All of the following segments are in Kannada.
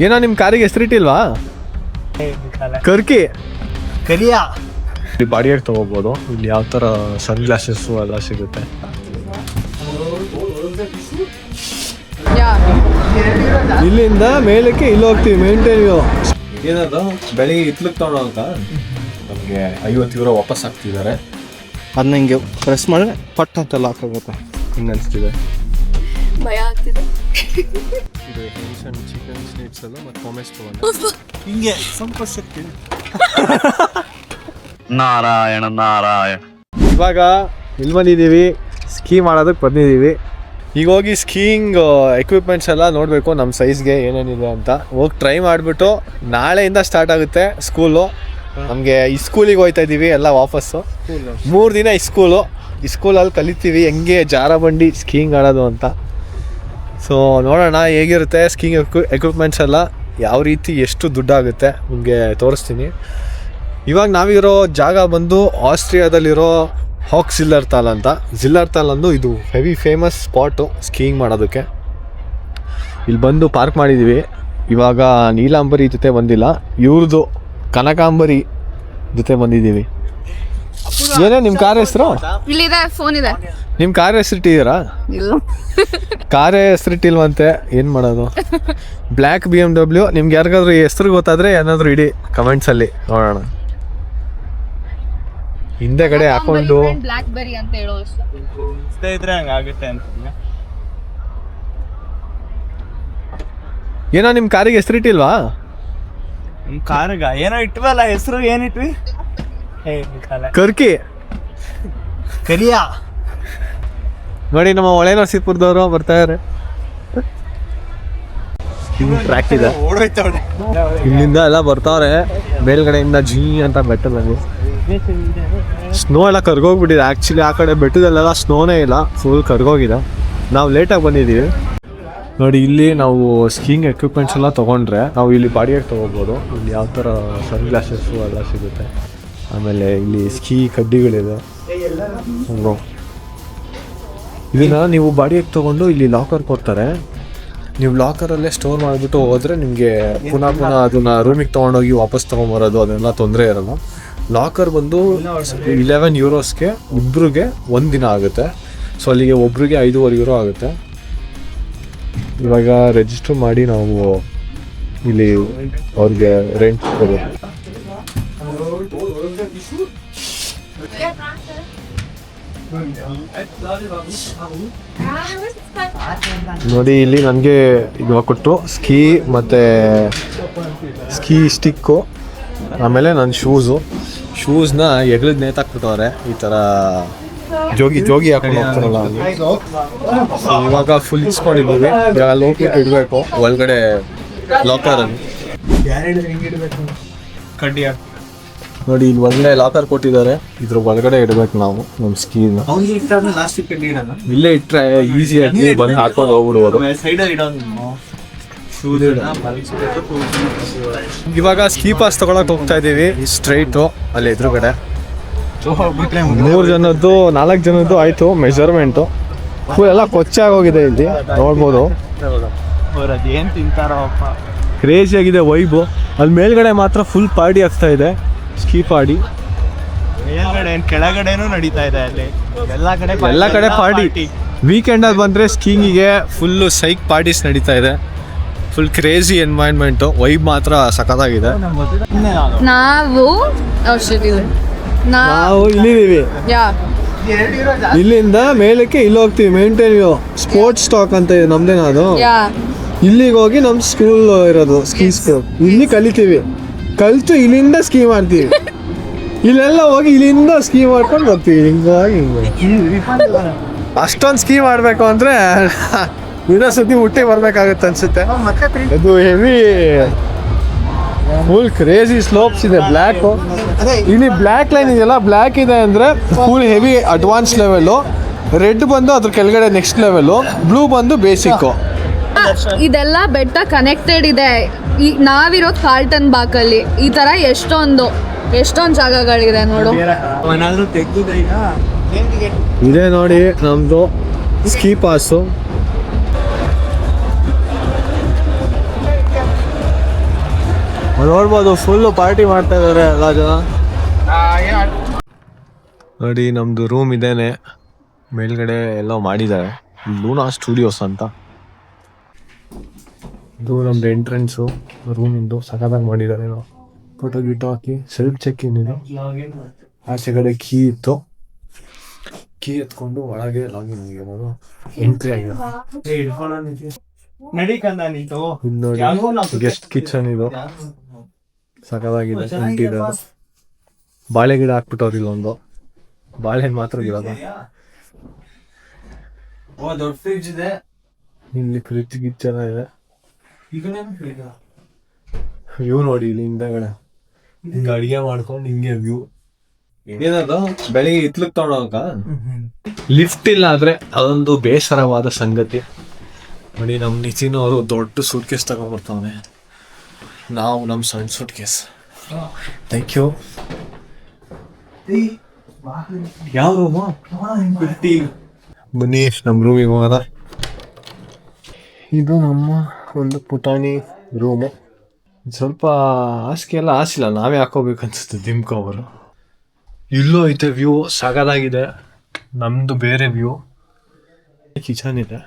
ಏನೋ ನಿಮ್ಮ ಕಾರಿಗೆ ಹೆಸರಿಟ್ಟಿಲ್ವಾ? ಕರ್ಕಿ ಕರಿಯಾ ಇಲ್ಲಿ ಬಾಡಿಗೆ ತಗೋಬೋದು. ಇಲ್ಲಿ ಯಾವ ಥರ ಸನ್ ಗ್ಲಾಸಸ್ಸು ಎಲ್ಲ ಸಿಗುತ್ತೆ. ಇಲ್ಲಿಂದ ಮೇಲಕ್ಕೆ ಇಲ್ಲಿ ಹೋಗ್ತೀವಿ ಮೌಂಟೇನ್ ವ್ಯೂ. ಏನದು ಬೆಳಿಗ್ಗೆ ಇತ್ಲಕ್ಕೆ ತಗೊಂಡೋಗ ನಮಗೆ 50 ಯೂರೋ ವಾಪಸ್ ಆಗ್ತಿದ್ದಾರೆ. ಅದನ್ನ ಹಿಂಗೆ ಪ್ರೆಸ್ ಮಾಡಿದ್ರೆ ಪಟ್ ಅಂತ ಲಾಕ್ ಆಗುತ್ತೆ. ಹಿಂಗೆ ಅನಿಸ್ತಿದೆ. ಭಯ ಆಗ್ತಿದೆ. ಇದು ಹೆನ್ಸನ್ ಚಿಕನ್ ಸ್ನೇಟ್ಸ್ ಅಲ್ಲ ಮತ್ತು ಪೊಮೆಸ್ ತಗೊಂಡು ಹಿಂಗೆ ಸಂಪರ್ಶಕ್ಕೆ ನಾರಾಯಣ ನಾರಾಯಣ. ಇವಾಗ ಇಲ್ಲಿ ಬಂದಿದ್ದೀವಿ, ಸ್ಕೀ ಮಾಡೋದಕ್ಕೆ ಬಂದಿದ್ದೀವಿ. ಈಗ ಹೋಗಿ ಸ್ಕೀಯಿಂಗ್ ಎಕ್ವಿಪ್ಮೆಂಟ್ಸ್ ಎಲ್ಲ ನೋಡಬೇಕು ನಮ್ಮ ಸೈಜ್ಗೆ ಏನೇನಿದೆ ಅಂತ. ಹೋಗಿ ಟ್ರೈ ಮಾಡಿಬಿಟ್ಟು ನಾಳೆಯಿಂದ ಸ್ಟಾರ್ಟ್ ಆಗುತ್ತೆ ಸ್ಕೂಲು. ನಮಗೆ ಈ ಸ್ಕೂಲಿಗೆ ಹೋಗ್ತಾ ಇದ್ದೀವಿ ಎಲ್ಲ ವಾಪಸ್ಸು. 3 ದಿನ ಈ ಸ್ಕೂಲಲ್ಲಿ ಕಲಿತೀವಿ ಹೆಂಗೆ ಜಾರಬಂಡಿ ಸ್ಕೀಯಿಂಗ್ ಆಡೋದು ಅಂತ. ಸೊ ನೋಡೋಣ ಹೇಗಿರುತ್ತೆ ಸ್ಕೀಯಿಂಗ್ ಎಕ್ವಿಪ್ಮೆಂಟ್ಸ್ ಎಲ್ಲ, ಯಾವ ರೀತಿ ಎಷ್ಟು ದುಡ್ಡಾಗುತ್ತೆ ನಿಮಗೆ ತೋರಿಸ್ತೀನಿ. ಇವಾಗ ನಾವಿರೋ ಜಾಗ ಬಂದು ಆಸ್ಟ್ರಿಯಾದಲ್ಲಿರೋ ಹಾಕ್ ಜಿಲ್ಲರ್ತಾಲ್ ಅಂತ. ಜಿಲ್ಲರ್ತಾಲ್ ಅಂದು ಇದು ಹೆವಿ ಫೇಮಸ್ ಸ್ಪಾಟು ಸ್ಕೀಯಿಂಗ್ ಮಾಡೋದಕ್ಕೆ. ಇಲ್ಲಿ ಬಂದು ಪಾರ್ಕ್ ಮಾಡಿದ್ದೀವಿ. ಇವಾಗ ನೀಲಾಂಬರಿ ಜೊತೆ ಬಂದಿಲ್ಲ, ಇವ್ರದ್ದು ಕನಕಾಂಬರಿ ಜೊತೆ ಬಂದಿದ್ದೀವಿ. ಏನೇ ನಿಮ್ಮ ಕಾರ್ ಹೆಸರು? ಇಲ್ಲಿದೆ, ಫೋನ್ ಇದೆ. ನಿಮ್ಮ ಕಾರ್ ಹೆಸರಿಟ್ಟಿದ್ದೀರಾ? ಇಲ್ಲ, ಕಾರೇ ಹೆಸರಿಟ್ಟಿಲ್ವಂತೆ, ಏನು ಮಾಡೋದು? Black BMW. ನಿಮ್ಗೆ ಯಾರಿಗಾದ್ರೂ ಈ ಹೆಸರು ಗೊತ್ತಾದರೆ ಏನಾದರೂ ಇಡಿ ಕಮೆಂಟ್ಸಲ್ಲಿ ನೋಡೋಣ. ಹಿಂದೆ ಕಡೆ ಹಾಕೊಂಡು ಬ್ಲ್ಯಾಕ್ ಬೆರಿ ಅಂತ ಹೇಳೋ ಇದ್ರೆ ಹಂಗಾಗುತ್ತೆ ಅಂತ. ಏನೋ ನಿಮ್ಮ ಕಾರಿಗೆ ಹೆಸರಿಟ್ಟಿಲ್ವಾ? ನಿಮ್ಮ ಕಾರ್ಗ ಏನೋ ಇಟ್ವಲ್ಲ, ಹೆಸರು ಏನಿಟ್ವಿ? ಕರ್ಕಿ ಕರಿಯಾ ನೋಡಿ, ನಮ್ಮ ಹೊಳೆ ನರಸೀಪುರದವರು ಬರ್ತಾ ಇದಾರೆ. ಟ್ರ್ಯಾಕ್ ಇದೆ, ಇಲ್ಲಿಂದ ಎಲ್ಲ ಬರ್ತಾವ್ರೆ ಮೇಲ್ಗಡೆಯಿಂದ ಜೀ ಅಂತ ಬೆಟ್ಟದಲ್ಲಿ. ಸ್ನೋ ಎಲ್ಲ ಕರ್ಗೋಗ್ಬಿಟ್ಟಿದೆ ಆ್ಯಕ್ಚುಲಿ. ಆ ಕಡೆ ಬೆಟ್ಟದಲ್ಲೆಲ್ಲ ಸ್ನೋನೇ ಇಲ್ಲ, ಫುಲ್ ಕರ್ಗೋಗಿದೆ. ನಾವು ಲೇಟಾಗಿ ಬಂದಿದ್ದೀವಿ. ನೋಡಿ ಇಲ್ಲಿ ನಾವು ಸ್ಕೀಯಿಂಗ್ ಎಕ್ವಿಪ್ಮೆಂಟ್ಸ್ ಎಲ್ಲ ತೊಗೊಂಡ್ರೆ ನಾವು ಇಲ್ಲಿ ಬಾಡಿಗೆ ತೊಗೋಬೋದು. ಇಲ್ಲಿ ಯಾವ ಥರ ಸನ್ ಗ್ಲಾಸಸ್ಸು ಎಲ್ಲ ಸಿಗುತ್ತೆ. ಆಮೇಲೆ ಇಲ್ಲಿ ಸ್ಕೀ ಕಡ್ಡಿಗಳಿದೆ. ಇದನ್ನು ನೀವು ಬಾಡಿಗೆ ತೊಗೊಂಡು ಇಲ್ಲಿ ಲಾಕರ್ ಕೊಡ್ತಾರೆ. ನೀವು ಲಾಕರಲ್ಲೇ ಸ್ಟೋರ್ ಮಾಡಿಬಿಟ್ಟು ಹೋದರೆ ನಿಮಗೆ ಪುನಃ ಅದನ್ನು ರೂಮಿಗೆ ತೊಗೊಂಡೋಗಿ ವಾಪಸ್ ತೊಗೊಂಬರೋದು ಅದೆಲ್ಲ ತೊಂದರೆ ಇರೋಲ್ಲ. ಲಾಕರ್ ಬಂದು 11 ಯೂರೋಸ್ಗೆ ಇಬ್ಬರಿಗೆ 1 ದಿನ ಆಗುತ್ತೆ. ಸೊ ಅಲ್ಲಿಗೆ ಒಬ್ರಿಗೆ 5.5 ಯೂರೋ ಆಗುತ್ತೆ. ಇವಾಗ ರಿಜಿಸ್ಟರ್ ಮಾಡಿ ನಾವು ಇಲ್ಲಿ ಅವ್ರಿಗೆ ರೆಂಟ್ ಕೊಡೋದು. ನೋಡಿ ಇಲ್ಲಿ ನನಗೆ ಇವಾಗ ಕೊಟ್ಟರು ಸ್ಕೀ ಮತ್ತು ಸ್ಕೀ ಸ್ಟಿಕ್ಕು, ಆಮೇಲೆ ನನ್ನ ಶೂಸ್ನ ಎಗ್ಳದ್ ನೇತಾಕ್ಬಿಟ್ಟವ್ರೆ ಈ ಥರ ಜೋಗಿ ಹಾಕೊಂಡು ಹೋಗ್ತಾರಲ್ಲ. ಇವಾಗ ಫುಲ್ ಇಸ್ಕೊಂಡಿದ್ದೀವಿ. ಇವಾಗ ಲೋಕಕ್ಕೆ ಇಡಬೇಕು ಒಳಗಡೆ ಲಾಕರಲ್ಲಿ. ಕಡ್ಡಿ ನೋಡಿ ಇಲ್ಲಿ ಒಳ್ಳೆ ಲಾಕರ್ ಕೊಟ್ಟಿದ್ದಾರೆ, ಇದ್ರ ಒಳಗಡೆ ಇಡಬೇಕು ನಾವು ನಮ್ಮ ಸ್ಕೀನ. ಇಲ್ಲೇ ಇಟ್ಟರೆ ಈಸಿಯಾಗಿ ಬಂದು ಹಾಕೊಂಡು ಹೋಗ್ಬಿಡ್ಬೋದು. ಇವಾಗ ಸ್ಕೀ ಪಾಸ್ ತಗೊಳಕ್ ಹೋಗ್ತಾ ಇದ್ದೀವಿ ಸ್ಟ್ರೈಟು ಅಲ್ಲಿ ಎದುರುಗಡೆ. 3 ಜನದ್ದು 4 ಜನದ್ದು ಆಯಿತು ಮೆಜರ್ಮೆಂಟು. ಫುಲ್ ಎಲ್ಲ ಕೊಚ್ಚಾಗೋಗಿದೆ ಇಲ್ಲಿ ನೋಡ್ಬೋದು. ಏನು ತಿಂತಾರಪ್ಪ, ಕ್ರೇಜಿ ಆಗಿದೆ ವೈಬು. ಅಲ್ಲಿ ಮೇಲ್ಗಡೆ ಮಾತ್ರ ಫುಲ್ ಪಾರ್ಟಿ ಆಗ್ತಾ ಇದೆ, ಸ್ಕೀ ಪಾರ್ಟಿ. ಮೇಲ್ಗಡೆ ಕೆಳಗಡೆನೂ ನಡೀತಾ ಇದೆ. ಅಲ್ಲಿ ಎಲ್ಲ ಕಡೆ ಪಾರ್ಟಿ. ವೀಕೆಂಡಲ್ಲಿ ಬಂದರೆ ಸ್ಕೀಯಿಂಗಿಗೆ ಫುಲ್ಲು ಸೈಕ್ ಪಾರ್ಟೀಸ್ ನಡೀತಾ ಇದೆ. ಫುಲ್ ಕ್ರೇಜಿ ಎನ್ವೈರ್ನ್ಮೆಂಟು, ವೈಬ್ ಮಾತ್ರ ಸಖತ್ತಾಗಿದೆ. ನಾವು ಇಲ್ಲಿದ್ದೀವಿ. ಇಲ್ಲಿಂದ ಮೇಲಕ್ಕೆ ಇಲ್ಲಿ ಹೋಗ್ತೀವಿ ಮೌಂಟೇನ್ ವ್ಯೂ. ಸ್ಪೋರ್ಟ್ಸ್ ಸ್ಟಾಕ್ ಅಂತ ಇದೆ ನಮ್ದೇನ ಅದು. ಇಲ್ಲಿಗೆ ಹೋಗಿ ನಮ್ಮ ಸ್ಕೂಲ್ ಇರೋದು ಸ್ಕೀ ಸ್ಕೂಲ್. ಇಲ್ಲಿ ಕಲಿತೀವಿ, ಕಲಿತು ಇಲ್ಲಿಂದ ಸ್ಕೀ ಮಾಡ್ತೀವಿ. ಇಲ್ಲೆಲ್ಲ ಹೋಗಿ ಇಲ್ಲಿಂದ ಸ್ಕೀ ಮಾಡ್ಕೊಂಡು ಬರ್ತೀವಿ. ಹಿಂಗಾಗಿ ಅಷ್ಟೊಂದು ಸ್ಕೀ ಮಾಡಬೇಕು ಅಂದರೆ ಇನ್ನೊಂದ್ಸತಿ ಹುಟ್ಟಿಗೆ ಬರ್ಬೇಕಾಗತ್ತೆ ಅನ್ಸುತ್ತೆ. ಇದು ಹೆವಿ ಫುಲ್ ಕ್ರೇಜಿ ಸ್ಲೋಪ್ಸ್ ಇದೆ. ಬ್ಲ್ಯಾಕು ಇಲ್ಲಿ ಬ್ಲ್ಯಾಕ್ ಲೈನ್ ಇದೆಯಲ್ಲ, ಬ್ಲ್ಯಾಕ್ ಇದೆ ಅಂದರೆ full heavy advance level. Red ಬಂದು ಅದ್ರ ಕೆಳಗಡೆ ನೆಕ್ಸ್ಟ್ ಲೆವೆಲ್ಲು, ಬ್ಲೂ ಬಂದು ಬೇಸಿಕ್ಕು. ಇದೆಲ್ಲ ಬೆಟ್ಟ ಕನೆಕ್ಟೆಡ್ ಇದೆ. ನಾವಿರೋದು ಕಾರ್ಲ್ಟನ್ ಬಾಕಲ್ಲಿ. ಈ ತರ ಎಷ್ಟೊಂದು ಜಾಗಗಳಿದೆ ನೋಡು. ಇದೇ ನೋಡಿ ನಮ್ದು ಸ್ಕೀ ಪಾಸು. ನೋಡ್ಬೋದು ಫುಲ್ಲು ಪಾರ್ಟಿ ಮಾಡ್ತಾ ಇದಾರೆ ಎಲ್ಲ ಜನ. ನೋಡಿ ನಮ್ದು ರೂಮ್ ಇದೇನೆ, ಮೇಲ್ಗಡೆ ಎಲ್ಲೋ ಮಾಡಿದ್ದಾರೆ, ಲೂನಾ ಸ್ಟುಡಿಯೋಸ್ ಅಂತ. ಇದು ನಮ್ದು ಎಂಟ್ರೆನ್ಸು ರೂಮಿಂದು, ಸಖತ್ತಾಗಿ ಮಾಡಿದ್ದಾರೆ. ನಾವು ಫೋಟೋ ಗಿಟೋ ಹಾಕಿ ಸೆಲ್ಫ್ ಚೆಕ್ ಇನ್ ಇದು. ಆಚೆ ಕಡೆ ಕೀ ಇತ್ತು, ಕೀ ಎತ್ಕೊಂಡು ಒಳಗೆ ಲಾಗಿನ್ ಆಗಿರೋದು, ಎಂಟ್ರಿ ಆಗಿದೆ. ಇದು ನೋಡಿ ಗೆಸ್ಟ್ ಕಿಚನ್ ಇದು, ಸಖತ್ತಾಗಿದೆ. ಇಂಟೀರಿಯರ್ ಬಾಳೆ ಗಿಡ ಹಾಕ್ಬಿಟ್ಟವ್ರು, ಇಲ್ಲೊಂದು ಬಾಳೆಹಣ್ಣು ಮಾತ್ರ ಗಿಡದ. ದೊಡ್ಡ ಫ್ರಿಡ್ಜ್ ಇದೆ ಇಲ್ಲಿ, ಫ್ರಿಡ್ಜ್ ಗಿಚ್ಚನ ಇದೆ. ವ್ಯೂ ನೋಡಿ ಇಲ್ಲಿ ಹಿಂದಗಡೆ, ಹಿಂಗೆ ಅಡಿಗೆ ಮಾಡ್ಕೊಂಡು ಹಿಂಗೆ ವ್ಯೂ. ಏನದು ಬೆಳಿಗ್ಗೆ ಇತ್ಲಕ್ ತಗೊಂಡೋಗ ಲಿಫ್ಟ್ ಇಲ್ಲ ಆದ್ರೆ ಅದೊಂದು ಬೇಸರವಾದ ಸಂಗತಿ. ನೋಡಿ ನಮ್ಮ ನಿತಿನ್ ಅವರು ದೊಡ್ಡ ಸೂಟ್ ಕೇಸ್ ತಗೊಂಡ್ಬರ್ತಾವನೆ, ನಾವು ನಮ್ಮ ಸಣ್ಣ ಸೂಟ್ ಕೇಸ್. Thank you. ಯಾವ ರೂಮು? ಬನ್ನಿ ನಮ್ಮ ರೂಮಿಗೆ ಹೋಗೋದ. ಇದು ನಮ್ಮ ಒಂದು ಪುಟಾಣಿ ರೂಮು. ಸ್ವಲ್ಪ ಹಾಸಿಗೆ ಎಲ್ಲ ಹಾಸಿಲ್ಲ, ನಾವೇ ಹಾಕೋಬೇಕು ಅನ್ಸುತ್ತೆ ದಿಮ್ ಕವರು. ಇಲ್ಲೂ ಐತೆ ವ್ಯೂ, ಸಗದಾಗಿದೆ. ನಮ್ದು ಬೇರೆ ವ್ಯೂ. ಕಿಚನ್ ಇದೆ.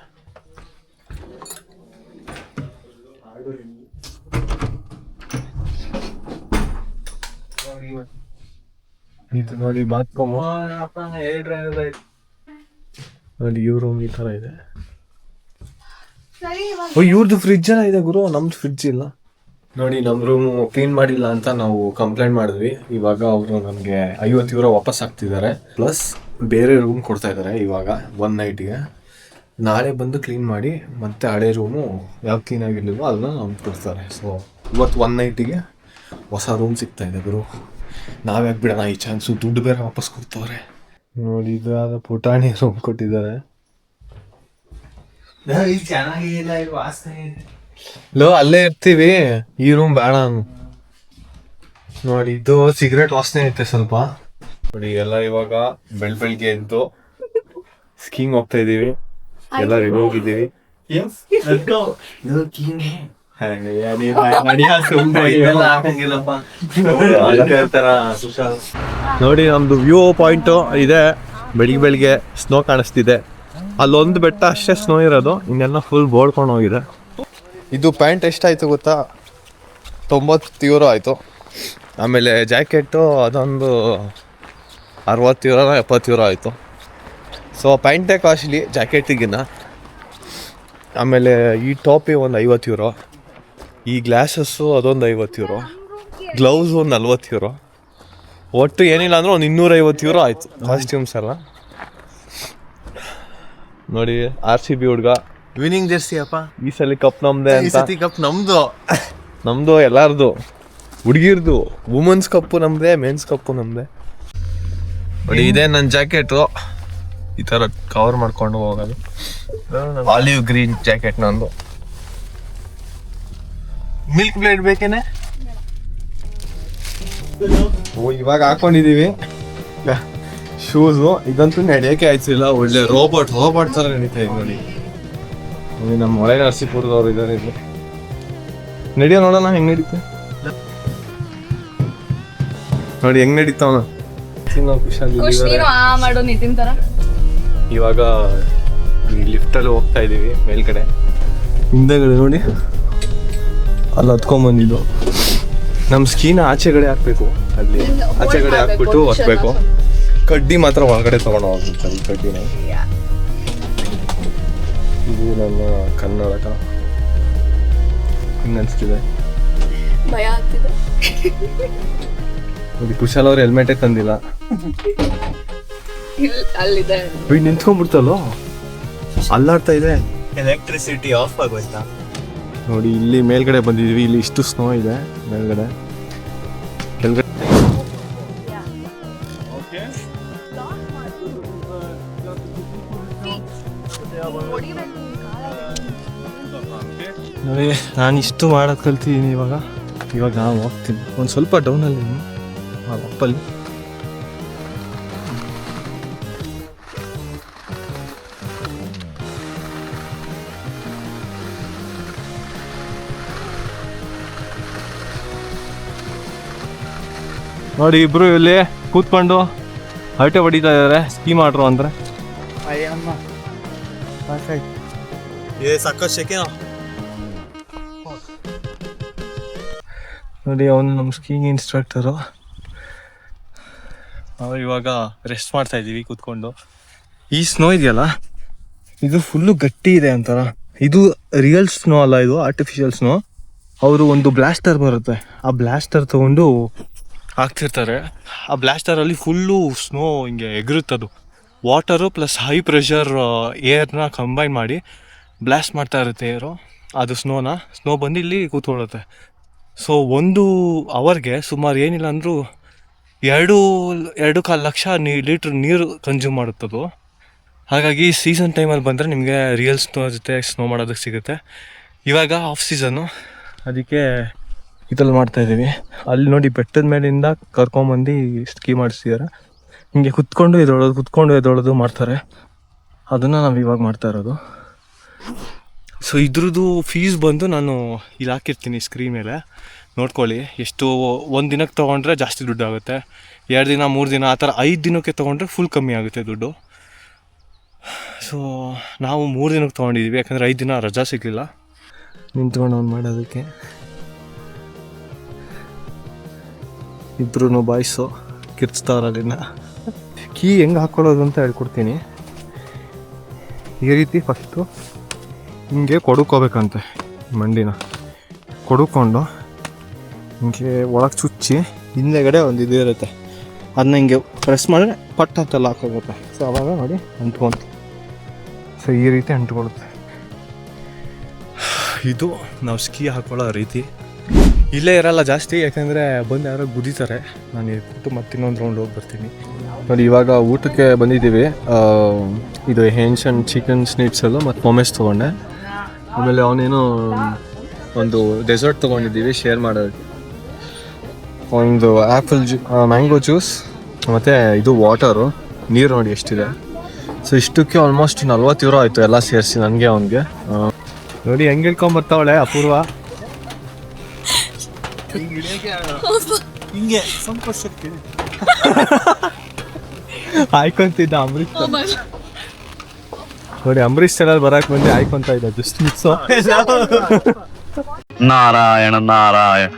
ಇದು ನೋಡಿ ಬಾತ್ರೂಮ್. ನೋಡಿ ಇವ್ರ ರೂಮ್ ಈ ತರ ಇದೆ. ಇವ್ರದ್ದು ಫ್ರಿಡ್ಜ್ ಎಲ್ಲ ಇದೆ ಗುರು, ನಮ್ದು ಫ್ರಿಡ್ಜ್ ಇಲ್ಲ. ನೋಡಿ ನಮ್ಮ ರೂಮ್ ಕ್ಲೀನ್ ಮಾಡಿಲ್ಲ ಅಂತ ನಾವು ಕಂಪ್ಲೇಂಟ್ ಮಾಡಿದ್ವಿ. ಇವಾಗ ಅವರು ನಮಗೆ 50 euro ವಾಪಸ್ ಹಾಕ್ತಿದ್ದಾರೆ, ಪ್ಲಸ್ ಬೇರೆ ರೂಮ್ ಕೊಡ್ತಾ ಇದ್ದಾರೆ ಇವಾಗ 1 ನೈಟ್ಗೆ. ನಾಳೆ ಬಂದು ಕ್ಲೀನ್ ಮಾಡಿ ಮತ್ತೆ ಹಳೆ ರೂಮು ಯಾವ ಕ್ಲೀನ್ ಆಗಿರ್ಲಿಲ್ವೋ ಅದನ್ನ ನಮ್ಗೆ ಕೊಡ್ತಾರೆ. ಸೊ ಇವತ್ತು 1 ನೈಟಿಗೆ ಹೊಸ ರೂಮ್ ಸಿಗ್ತಾ ಇದೆ ಗುರು. ನಾವ್ಯಾಕೆ ಬಿಡೋಣ ಈ ಚಾನ್ಸು, ದುಡ್ಡು ಬೇರೆ ವಾಪಸ್ ಕೊಡ್ತವ್ರೆ. ನೋಡಿ ಇದು ಆದ ಪುಟಾಣಿ ರೂಮ್ ಕೊಟ್ಟಿದ್ದಾರೆ. ಚೆನ್ನಾಗಿಲ್ಲ, ಇದು ವಾಸನೆ. ಅಲ್ಲೇ ಇರ್ತೀವಿ, ಈ ರೂಮ್ ಬೇಡ. ನೋಡಿ ಇದು ಸಿಗರೇಟ್ ವಾಸನೆ ಐತೆ ಸ್ವಲ್ಪ. ನೋಡಿ ಎಲ್ಲ ಇವಾಗ ಬೆಳಿಗ್ಗೆ ಎದ್ದು ಸ್ಕೀಂಗ್ ಹೋಗ್ತಾ ಇದೀವಿ, ಎಲ್ಲ ರೆಡಿ ಹೋಗಿದ್ದೀವಿ. ನೋಡಿ ನಮ್ದು ವ್ಯೂ ಪಾಯಿಂಟ್ ಇದೆ, ಬೆಳಿಗ್ಗೆ ಸ್ನೋ ಕಾಣಿಸ್ತಿದೆ. ಅಲ್ಲೊಂದು ಬೆಟ್ಟ ಅಷ್ಟೇ ಸ್ನೋ ಇರೋದು, ಇನ್ನೆಲ್ಲ ಫುಲ್ ಬೋಳ್ಕೊಂಡು ಹೋಗಿದೆ. ಇದು ಪ್ಯಾಂಟ್ ಎಷ್ಟಾಯಿತು ಗೊತ್ತಾ? 90 euro ಆಯಿತು. ಆಮೇಲೆ ಜಾಕೆಟು ಅದೊಂದು 60 euro 70 euro ಆಯಿತು. ಸೊ ಪ್ಯಾಂಟೇ ಕಾಸ್ಟ್ಲಿ ಜಾಕೆಟಿಗಿನ್ನ. ಆಮೇಲೆ ಈ ಟಾಪಿಗೆ ಒಂದು 50 euro, ಈ ಗ್ಲಾಸಸ್ಸು ಅದೊಂದು 50 euro, ಗ್ಲೌಸ್ ಒಂದು 40 euro. ಒಟ್ಟು ಏನಿಲ್ಲ ಅಂದ್ರೆ ಒಂದು 250 euro ಆಯಿತು ಕಾಸ್ಟ್ಯೂಮ್ಸ್ ಎಲ್ಲ. ನೋಡಿ RCB ಹುಡ್ಗ ವಿನಿಂಗ್ ಜರ್ಸಿ ಅಪ್ಪ, ಈ ಸಲ ಕಪ್ ನಮ್ದೆ ಅಂತ. ಕಪ್ ನಮ್ದು, ನಮ್ದು ಎಲ್ಲಾರ್ದು, ಹುಡುಗಿರ್ದು. ವುಮೆನ್ಸ್ ಕಪ್ಪು ನಮ್ದೆ, ಮೆನ್ಸ್ ಕಪ್ಪು ನಮ್ದೆ. ನೋಡಿ ಇದೇ ನನ್ನ ಜಾಕೆಟು, ಈ ಥರ ಕವರ್ ಮಾಡ್ಕೊಂಡು ಹೋಗೋದು. ಆಲಿವ್ ಗ್ರೀನ್ ಜಾಕೆಟ್ ನಂದು. ಮಿಲ್ಕ್ ಬ್ಲೇಡ್ ಬೇಕೇನೆ? ಇವಾಗ ಹಾಕೊಂಡಿದೀವಿ ಶೂಸು. ಇದಂತೂ ನಡೆಯೋಕೆ ಆಯ್ತಿಲ್ಲ, ಒಳ್ಳೆ ರೋಬೋಟ್ ಥರ ನಡೀತಾ ಇದೆ. ನೋಡಿ ನಮ್ಮ ಹೊಳೆ ನರಸೀಪುರದವ್ರು ಇದ್ದಾರೆ ಇಲ್ಲಿ. ನಡಿಯೋ ನೋಡೋಣ ಹೆಂಗ್ ನಡೀತೆ. ನೋಡಿ ಹೆಂಗ್ ನಡೀತಾವ. ಮಾಡು ನಿತಿನ್ ತರ. ಇವಾಗ ಲಿಫ್ಟಲ್ಲಿ ಹೋಗ್ತಾ ಇದೀವಿ ಮೇಲ್ಗಡೆ. ಹಿಂದೆಗಡೆ ನೋಡಿ ಅಲ್ಲಿ ಹತ್ಕೊಂಡ್ಬಂದಿದ್ದು. ನಮ್ಮ ಸ್ಕೀನ ಆಚೆಗಡೆ ಹಾಕ್ಬೇಕು, ಅಲ್ಲಿ ಆಚೆಗಡೆ ಹಾಕ್ಬಿಟ್ಟು ಹತ್ಬೇಕು. ಕಡ್ಡಿ ಮಾತ್ರ ಒಳಗಡೆ ತಗೊಂಡು ಹೋಗ್ಬೇಕು, ಈ ಕಡ್ಡಿನ. ಇದು ನನ್ನ ಕನ್ನಡಕ. ಹಿಂಗೆ ಅನಿಸ್ತಿದೆ, ಭಯ ಆಗ್ತಿದೆ. ನೋಡಿ ಕುಶಾಲ್ ಅವ್ರು ಹೆಲ್ಮೆಟೇ ತಂದಿಲ್ಲ. ಅಲ್ಲಿದೆ ನಿಂತ್ಕೊಂಡ್ಬಿಡ್ತಲ್ಲೋ, ಅಲ್ಲಾಡ್ತಾ ಇದೆ. ಎಲೆಕ್ಟ್ರಿಸಿಟಿ ಆಫ್ ಆಗೋಯ್ತಾ? ನೋಡಿ ಇಲ್ಲಿ ಮೇಲ್ಗಡೆ ಬಂದಿದ್ವಿ, ಇಲ್ಲಿ ಇಷ್ಟು ಸ್ನೋ ಇದೆ ಮೇಲ್ಗಡೆ. ಕೆಳಗಡೆ ನೋಡಿ ನಾನು ಇಷ್ಟು ಮಾಡೋದು ಕಲ್ತಿದ್ದೀನಿ. ಇವಾಗ ನಾನು ಹೋಗ್ತೀನಿ ಒಂದು ಸ್ವಲ್ಪ ಡೌನಲ್ಲಿ ಅಪ್ಪಲ್ಲಿ. ನೋಡಿ ಇಬ್ರು ಇಲ್ಲಿ ಕೂತ್ಕೊಂಡು ಹರಟೆ ಹೊಡಿತಾ ಇದ್ದಾರೆ ಸ್ಕೀ ಮಾಡ್ರು ಅಂದ್ರೆ ಸಕ್ಕ ಶೆಕೆ ನೋಡಿ ಅವನು ನಮ್ಮ ಸ್ಕೀಯಿಂಗ್ ಇನ್ಸ್ಟ್ರಕ್ಟರು. ನಾವು ಇವಾಗ ರೆಸ್ಟ್ ಮಾಡ್ತಾ ಇದ್ದೀವಿ ಕೂತ್ಕೊಂಡು. ಈ ಸ್ನೋ ಇದೆಯಲ್ಲ ಇದು ಫುಲ್ಲು ಗಟ್ಟಿ ಇದೆ ಅಂತಾರ. ಇದು ರಿಯಲ್ ಸ್ನೋ ಅಲ್ಲ, ಇದು ಆರ್ಟಿಫಿಷಿಯಲ್ ಸ್ನೋ. ಅವರು ಒಂದು ಬ್ಲಾಸ್ಟರ್ ಬರುತ್ತೆ, ಆ ಬ್ಲಾಸ್ಟರ್ ತೊಗೊಂಡು ಹಾಕ್ತಿರ್ತಾರೆ. ಆ ಬ್ಲಾಸ್ಟರಲ್ಲಿ ಫುಲ್ಲು ಸ್ನೋ ಹಿಂಗೆ ಎಗರುತ್ತದು. ವಾಟರು ಪ್ಲಸ್ ಹೈ ಪ್ರೆಷರ್ ಏರ್ನ ಕಂಬೈನ್ ಮಾಡಿ ಬ್ಲಾಸ್ಟ್ ಮಾಡ್ತಾ ಇರುತ್ತೆ ಏರು. ಅದು ಸ್ನೋ ಬಂದು ಇಲ್ಲಿ ಕೂತ್ಕೊಳ್ಳುತ್ತೆ. ಸೊ 1 ಅವರ್ಗೆ ಸುಮಾರು ಏನಿಲ್ಲ ಅಂದರೂ 2.25 ಲಕ್ಷ ಲೀಟ್ರ್ ನೀರು ಕನ್ಸ್ಯೂಮ್ ಮಾಡುತ್ತದು. ಹಾಗಾಗಿ ಸೀಸನ್ ಟೈಮಲ್ಲಿ ಬಂದರೆ ನಿಮಗೆ ರಿಯಲ್ ಸ್ನೋ ಜೊತೆ ಸ್ನೋ ಮಾಡೋದಕ್ಕೆ ಸಿಗುತ್ತೆ. ಇವಾಗ ಆಫ್ ಸೀಸನ್ನು, ಅದಕ್ಕೆ ಇದ್ರಲ್ಲಿ ಮಾಡ್ತಾಯಿದ್ದೀವಿ. ಅಲ್ಲಿ ನೋಡಿ ಬೆಟ್ಟದ ಮೇಲಿಂದ ಕರ್ಕೊಂಬಂದು ಸ್ಕೀ ಮಾಡಿಸ್ತಿದ್ದಾರೆ. ಹಿಂಗೆ ಕುತ್ಕೊಂಡು ಎದೊಳೋದು ಮಾಡ್ತಾರೆ. ಅದನ್ನು ನಾವು ಇವಾಗ ಮಾಡ್ತಾ ಇರೋದು. ಸೊ ಇದ್ರದ್ದು ಫೀಸ್ ಬಂದು ನಾನು ಇಲ್ಲಿ ಹಾಕಿರ್ತೀನಿ ಸ್ಕ್ರೀನ್ ಮೇಲೆ, ನೋಡ್ಕೊಳ್ಳಿ. ಎಷ್ಟು 1 ದಿನಕ್ಕೆ ತೊಗೊಂಡ್ರೆ ಜಾಸ್ತಿ ದುಡ್ಡು ಆಗುತ್ತೆ, 2 ದಿನ 3 ದಿನ ಆ ಥರ 5 ದಿನಕ್ಕೆ ತೊಗೊಂಡ್ರೆ ಫುಲ್ ಕಮ್ಮಿ ಆಗುತ್ತೆ ದುಡ್ಡು. ಸೊ ನಾವು 3 ದಿನಕ್ಕೆ ತೊಗೊಂಡಿದ್ದೀವಿ, ಯಾಕಂದರೆ 5 ದಿನ ರಜಾ ಸಿಗಲಿಲ್ಲ. ನಿಂತ್ಕೊಂಡು ಅವ್ನು ಮಾಡೋದಕ್ಕೆ ಇಬ್ರು ಬಾಯ್ಸು ಕಿರ್ಚ್ತಾರಲ್ಲಿನ. ಕೀ ಹೆಂಗೆ ಹಾಕ್ಕೊಳ್ಳೋದು ಅಂತ ಹೇಳ್ಕೊಡ್ತೀನಿ. ಈ ರೀತಿ ಫಸ್ಟು ಹಿಂಗೆ ಕೊಡುಕೋಬೇಕಂತೆ, ಮಂಡಿನ ಕೊಡುಕೊಂಡು ಹಿಂಗೆ ಒಳಗೆ ಚುಚ್ಚಿ ಹಿಂದೆಗಡೆ ಒಂದು ಇದು ಇರುತ್ತೆ, ಅದನ್ನ ಹಿಂಗೆ ಪ್ರೆಸ್ ಮಾಡಿದ್ರೆ ಪಟ್ಟ ಅಂತೆಲ್ಲ ಹಾಕೋಗುತ್ತೆ. ಸೊ ಅವಾಗ ನೋಡಿ ಅಂಟ್ಕೊಂತ. ಸೊ ಈ ರೀತಿ ಅಂಟ್ಕೊಳ್ಳುತ್ತೆ. ಇದು ನಾವು ಸ್ಕೀ ಹಾಕೊಳ್ಳೋ ರೀತಿ. ಇಲ್ಲೇ ಇರಲ್ಲ ಜಾಸ್ತಿ, ಯಾಕಂದರೆ ಬಂದು ಯಾರೋ ಗುದಿತಾರೆ. ನಾನು ಕೂತು ಮತ್ತೆ ಇನ್ನೊಂದು ರೌಂಡ್ ಹೋಗಿ ಬರ್ತೀನಿ. ನೋಡಿ ಇವಾಗ ಊಟಕ್ಕೆ ಬಂದಿದ್ದೀವಿ. ಇದು ಹೆನ್ಶನ್ ಚಿಕನ್ ಸ್ನೀಟ್ಸಲ್ಲು ಮತ್ತು ಮೊಮೆಸ್ ತೊಗೊಂಡೆ. ಆಮೇಲೆ ಅವನೇನು ಒಂದು ಡೆಸರ್ಟ್ ತೊಗೊಂಡಿದ್ದೀವಿ ಶೇರ್ ಮಾಡೋದಕ್ಕೆ. ಒಂದು ಮ್ಯಾಂಗೋ ಜ್ಯೂಸ್ ಮತ್ತು ಇದು ವಾಟರು, ನೀರು ನೋಡಿ ಎಷ್ಟಿದೆ. ಸೊ ಇಷ್ಟಕ್ಕೆ ಆಲ್ಮೋಸ್ಟ್ 40 ಯೂರೋ ಆಯಿತು ಎಲ್ಲ ಸೇರಿಸಿ ನನಗೆ ಅವನಿಗೆ. ನೋಡಿ ಹೆಂಗೆ ಇಳ್ಕೊಂಬರ್ತಾವಳೆ ಅಪೂರ್ವ. ಹಿಂಗೆ ಸಂಪರ್ಕಕ್ಕೆ ಆಯ್ಕೊಂತಿದ್ದ ಅಂಬರೀಷ್. ನೋಡಿ ಅಂಬರೀಷ್ ಚಾನಲ್ ಬರಕ್ಕೆ ಬಂದು ಆಯ್ಕೊಂತ ಇದ್ದ ಜಸ್ಟ್ ಮಿಕ್ಸು. ನಾರಾಯಣ ನಾರಾಯಣ.